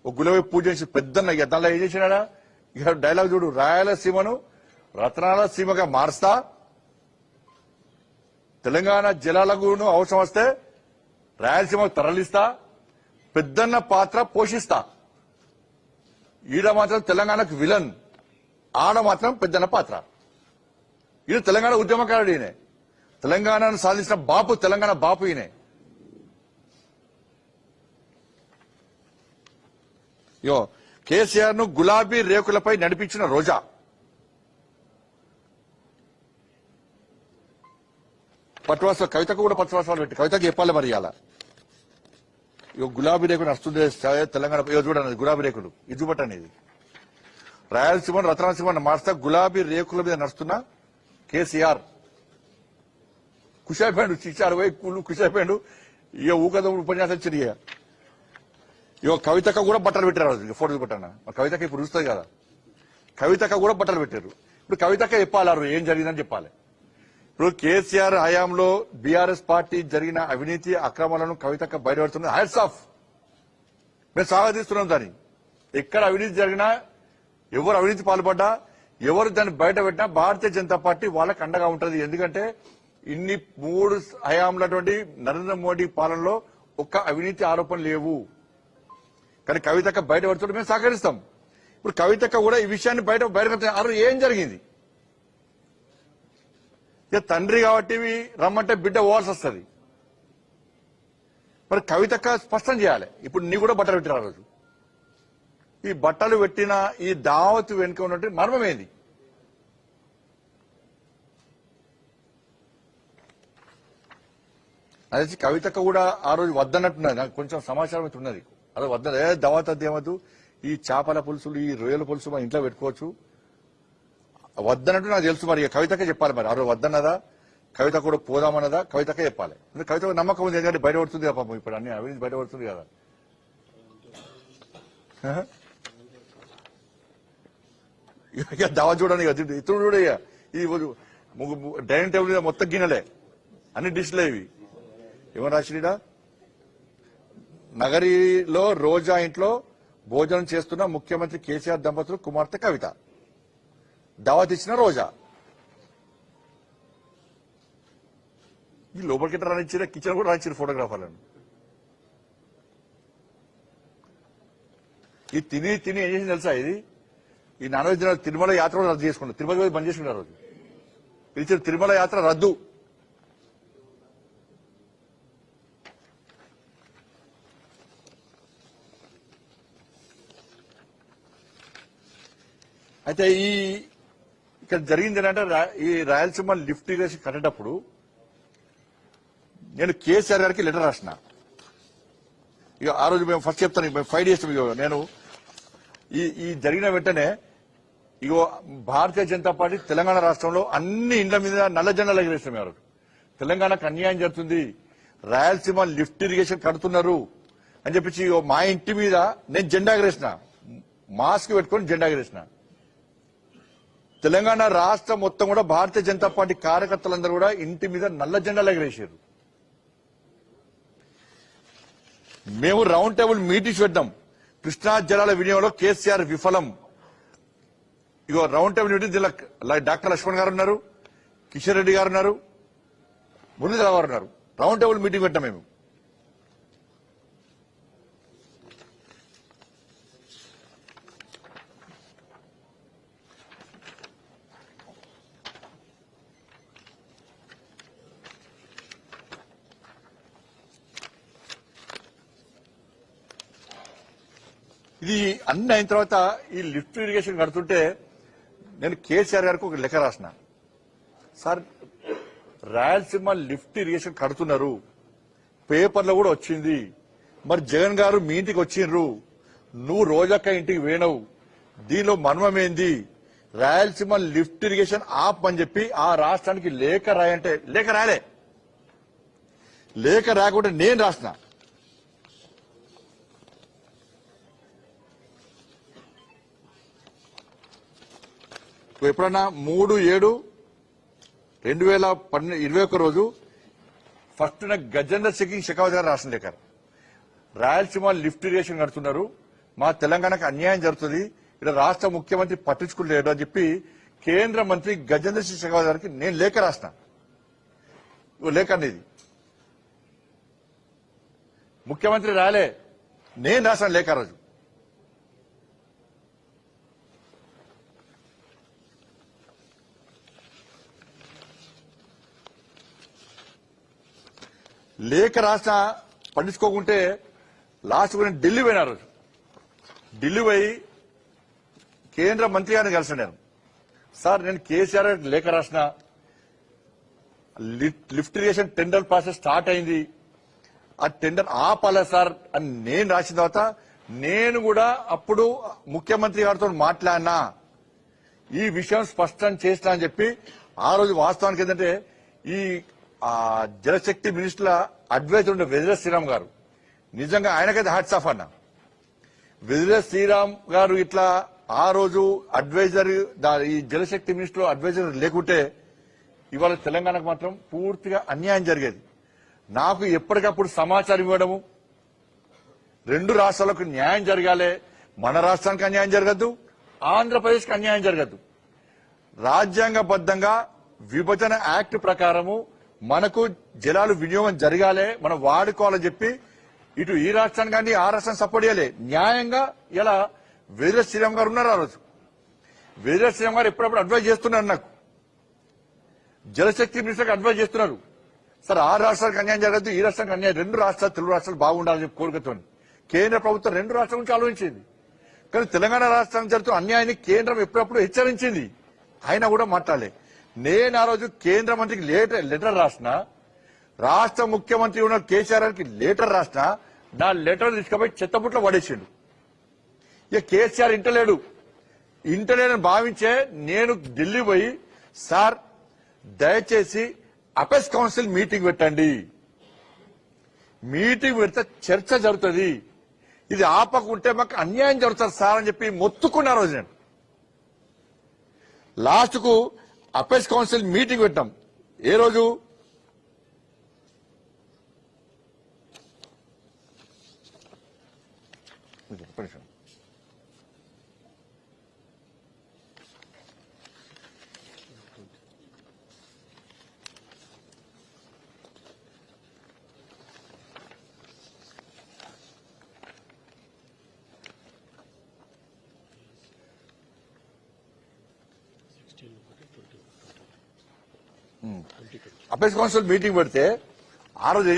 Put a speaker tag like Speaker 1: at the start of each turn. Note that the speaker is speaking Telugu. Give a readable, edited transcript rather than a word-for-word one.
Speaker 1: ఒక గులాబీ పూజ చేసి పెద్దన్న ఇక దానిలో ఏం చేసినాడా ఇక డైలాగ్ చూడు, రాయలసీమను రత్నాల సీమగా మారుస్తా, తెలంగాణ జలాలకు అవసరం వస్తే రాయలసీమకు తరలిస్తా, పెద్దన్న పాత్ర పోషిస్తా. ఈడ మాత్రం తెలంగాణకు విలన్, ఆడ మాత్రం పెద్దన్న పాత్ర. ఈయన తెలంగాణ ఉద్యమకారుడు, ఈయనే తెలంగాణను సాధించిన బాపు, తెలంగాణ బాపు ఈయనే. యో కేసీఆర్ ను గులాబీ రేకులపై నడిపించిన రోజా, పట్టువాస కవితకు కూడా పట్టువాసాలు పెట్టి కవితకు చెప్పాలి మరి అలా. ఇక గులాబీ రేకులు నడుస్తుంది తెలంగాణ. చూడండి గులాబీ రేకులు ఇది చూపట్టండి. ఇది రాయలసీమ రత్నాలసీమ మార్స్తా గులాబీ రేకుల మీద నడుస్తున్న కేసీఆర్ ఖుషైపోయాడు. చిచ్చాడు పోయి ఖుషైపోయాడు. ఇక ఊకద ఉపన్యాసం చిరిగా ఇక కవితక కూడా బట్టలు పెట్టారు. ఫోటో చూపెట్టాను. కవితక ఇప్పుడు చూస్తుంది కదా, కవితక కూడా బట్టలు పెట్టారు. ఇప్పుడు కవితక చెప్పాలి ఏం జరిగిందని చెప్పాలి. ఇప్పుడు కేసీఆర్ హయాంలో బీఆర్ఎస్ పార్టీ జరిగిన అవినీతి అక్రమాలను కవితక బయటపడుతున్నది. హ్యాట్స్ ఆఫ్, మేము స్వాగతిస్తున్నాం దాన్ని. ఎక్కడ అవినీతి జరిగినా, ఎవరు అవినీతి పాల్పడ్డా, ఎవరు దాన్ని బయట పెట్టినా భారతీయ జనతా పార్టీ వాళ్ళకి అండగా ఉంటుంది. ఎందుకంటే ఇన్ని 3 హయాంలటువంటి నరేంద్ర మోడీ పాలనలో ఒక్క అవినీతి ఆరోపణలు లేవు. కానీ కవితక్క బయట పడుతుంటే మేము సహకరిస్తాం. ఇప్పుడు కవితక్క కూడా ఈ విషయాన్ని బయట ఏం జరిగింది. ఇక తండ్రి కాబట్టి రమ్మంటే బిడ్డ పోవాల్సి వస్తుంది. మరి కవితక్క స్పష్టం చేయాలి. ఇప్పుడు నీ కూడా బట్టలు పెట్టిన రోజు ఈ బట్టలు పెట్టిన ఈ దావత్ వెనుక ఉన్నట్టు మర్మం ఏంది? అదే కవితక్క కూడా ఆ రోజు వద్దన్నట్టున్నది. నాకు కొంచెం సమాచారం అయితే ఉన్నది. అదే వద్ద దావత్ అదేమద్దు, ఈ చేపల పులుసులు ఈ రొయ్యల పులుసు మా ఇంట్లో పెట్టుకోవచ్చు వద్దన్నట్టు నాకు తెలుసు. మరి కవితకే చెప్పాలి. మరి ఆ రోజు వద్దన్నదా, కవిత కూడా పోదామన్నదా, కవితకే చెప్పాలి. కవిత నమ్మకం ఉంది. ఎందుకంటే బయటపడుతుంది కదా పాపం, ఇప్పుడు అన్ని అవినీతి బయటపడుతుంది కదా. ఇక దావా చూడండి, ఇతరుడు చూడ ఈ డైనింగ్ టేబుల్ మీద మొత్తం గిన్నెలే, అన్ని డిష్లే ఇవి. ఏమని రాసిడా, నగరిలో రోజా ఇంట్లో భోజనం చేస్తున్న ముఖ్యమంత్రి కేసీఆర్ దంపతులు కుమార్తె కవిత, దావత్ ఇచ్చిన రోజా. ఈ లోపలికి రానిచ్చిన కిచెన్ కూడా రానిచ్చిన ఫోటోగ్రాఫర్లను. ఈ తిని తిని ఏం చేసింది తెలుసా? ఇది ఈ నాన్ వెజ్ తిరుమల యాత్ర కూడా రద్దు చేసుకున్నారు. తిరుమల బంద్ చేసుకున్నారు. రోజు పిలిచిన తిరుమల యాత్ర రద్దు. అయితే ఇక్కడ జరిగింది ఏంటంటే, ఈ రాయలసీమ లిఫ్ట్ ఇరిగేషన్ కట్టేటప్పుడు నేను కేసీఆర్ గారికి లెటర్ రాసిన. ఇక ఆ రోజు మేము ఫస్ట్ చెప్తాను, మేము 5 days నేను ఈ జరిగిన వెంటనే ఇగో భారతీయ జనతా పార్టీ తెలంగాణ రాష్ట్రంలో అన్ని ఇండ్ల మీద నల్ల జెండాలు ఎగరేస్తాం. ఎవరు తెలంగాణకు అన్యాయం జరుగుతుంది, రాయలసీమ లిఫ్ట్ ఇరిగేషన్ కడుతున్నారు అని చెప్పి మా ఇంటి మీద నేను జెండా ఎగరేసిన, మాస్క్ పెట్టుకుని జెండా ఎగరేసిన. తెలంగాణ రాష్ట్రం మొత్తం కూడా భారతీయ జనతా పార్టీ కార్యకర్తలందరూ కూడా ఇంటి మీద నల్ల జెండాలు ఎగరేసారు. మేము రౌండ్ టేబుల్ మీటింగ్స్ పెట్టాం. కృష్ణా జలాల వినియోగంలో కేసీఆర్ విఫలం. ఇగో round table meeting doctor Laxman గారు ఉన్నారు, కిషన్ రెడ్డి గారు ఉన్నారు, మురళీధర గారు ఉన్నారు. రౌండ్ టేబుల్ మీటింగ్ పెట్టాం మేము. ఇది అన్ని అయిన తర్వాత ఈ లిఫ్ట్ ఇరిగేషన్ కడుతుంటే నేను కేసీఆర్ గారికి ఒక లెక్క రాసిన. సార్, రాయలసీమ లిఫ్ట్ ఇరిగేషన్ కడుతున్నారు, పేపర్లో కూడా వచ్చింది. మరి జగన్ గారు మీ ఇంటికి వచ్చిండ్రు, నువ్వు రోజక్క ఇంటికి వేణవు, దీనిలో మర్మమేంది? రాయలసీమ లిఫ్ట్ ఇరిగేషన్ ఆప్ అని చెప్పి ఆ రాష్ట్రానికి లేఖ రాయంటే లేఖ రాయలే. లేఖ రాకుండా నేను రాసిన. ఎప్పుడన్నా 3/7/2021 రోజు ఫస్ట్ గజేందర్ సింగ్ షెకావత్ గారు రాసిన లేఖ, రాయలసీమ లిఫ్ట్ ఇరిగేషన్ కడుతున్నారు, మా తెలంగాణకు అన్యాయం జరుగుతుంది, ఇక్కడ రాష్ట్ర ముఖ్యమంత్రి పట్టించుకోలేడు అని చెప్పి కేంద్ర మంత్రి గజేంద్ర సింగ్ షెకావత్ గారికి నేను లేఖ రాసిన. లేఖ అనేది ముఖ్యమంత్రి రాలే, నేను రాసిన లేఖ రోజు. లేఖ రాసిన పట్టించుకోకుంటే లాస్ట్ నేను ఢిల్లీ పోయిన రోజు. ఢిల్లీ పోయి కేంద్ర మంత్రి గారిని కలిసి నేను, సార్ నేను కేసీఆర్ లేఖ రాసిన, lift irrigation tender process start అయింది, ఆ టెండర్ ఆపాలా సార్ అని నేను రాసిన తర్వాత నేను కూడా అప్పుడు ముఖ్యమంత్రి గారితో మాట్లాడినా, ఈ విషయం స్పష్టం చేస్తా అని చెప్పి ఆ రోజు వాస్తవానికి ఏంటంటే ఈ జలశక్తి మినిస్టర్ల అడ్వైజర్ ఉండే వెదిర శ్రీరామ్ గారు, నిజంగా ఆయనకైతే హ్యాట్స్ ఆఫ్ అన్న. వెదిర శ్రీరామ్ గారు ఇట్లా ఆ రోజు అడ్వైజర్ ఈ జలశక్తి మినిస్టర్ అడ్వైజర్ లేకుంటే ఇవాళ తెలంగాణకు మాత్రం పూర్తిగా అన్యాయం జరిగేది. నాకు ఎప్పటికప్పుడు సమాచారం ఇవ్వడము, రెండు రాష్ట్రాలకు న్యాయం జరగాలి, మన రాష్ట్రానికి అన్యాయం జరగద్దు, ఆంధ్రప్రదేశ్కి అన్యాయం జరగద్దు. రాజ్యాంగబద్దంగా విభజన యాక్ట్ ప్రకారము మనకు జలాలు వినియోగం జరగాలి, మనం వాడుకోవాలని చెప్పి ఇటు ఈ రాష్ట్రానికి కానీ ఆ రాష్ట్రాన్ని సపోర్ట్ చేయాలి న్యాయంగా. ఇలా వెదిర శ్రీరామ్ గారు ఉన్నారు. ఆ రోజు వెదిర శ్రీరామ్ గారు ఎప్పుడప్పుడు అడ్వైజ్ చేస్తున్నారు, నాకు జలశక్తి మినిస్టర్కి అడ్వైజ్ చేస్తున్నారు, సార్ ఆ రాష్ట్రానికి అన్యాయం జరగద్దు, ఈ రాష్ట్రానికి అన్యాయం, రెండు రాష్ట్రాలు తెలుగు రాష్ట్రాలు బాగుండాలని చెప్పి కోరికతో కేంద్ర ప్రభుత్వం రెండు రాష్ట్రాల నుంచి ఆలోచించింది. కానీ తెలంగాణ రాష్ట్రానికి జరుగుతున్న అన్యాయాన్ని కేంద్రం ఎప్పుడప్పుడు హెచ్చరించింది, అయినా కూడా మాట్లాడలే. నేను ఆ రోజు కేంద్ర మంత్రికి లెటర్ రాసిన, రాష్ట్ర ముఖ్యమంత్రి ఉన్న కేసీఆర్ గారికి లెటర్ రాసిన, నా లెటర్ తీసుకుపోయి చెత్తపుట్లో పడేసిండు. ఇక కేసీఆర్ ఇంటలేడని భావించే నేను ఢిల్లీ పోయి, సార్ దయచేసి అపెక్స్ కౌన్సిల్ మీటింగ్ పెట్టండి, మీటింగ్ పెడితే చర్చ జరుగుతుంది, ఇది ఆపకుంటే మాకు అన్యాయం జరుగుతుంది సార్ అని చెప్పి మొత్తుకున్న రోజు నేను. లాస్ట్ కు అపెక్స్ కౌన్సిల్ మీటింగ్ పెట్టాం. ఏ రోజు? అపెక్స్ కౌన్సిల్ మీటింగ్ పెడితే ఆ రోజు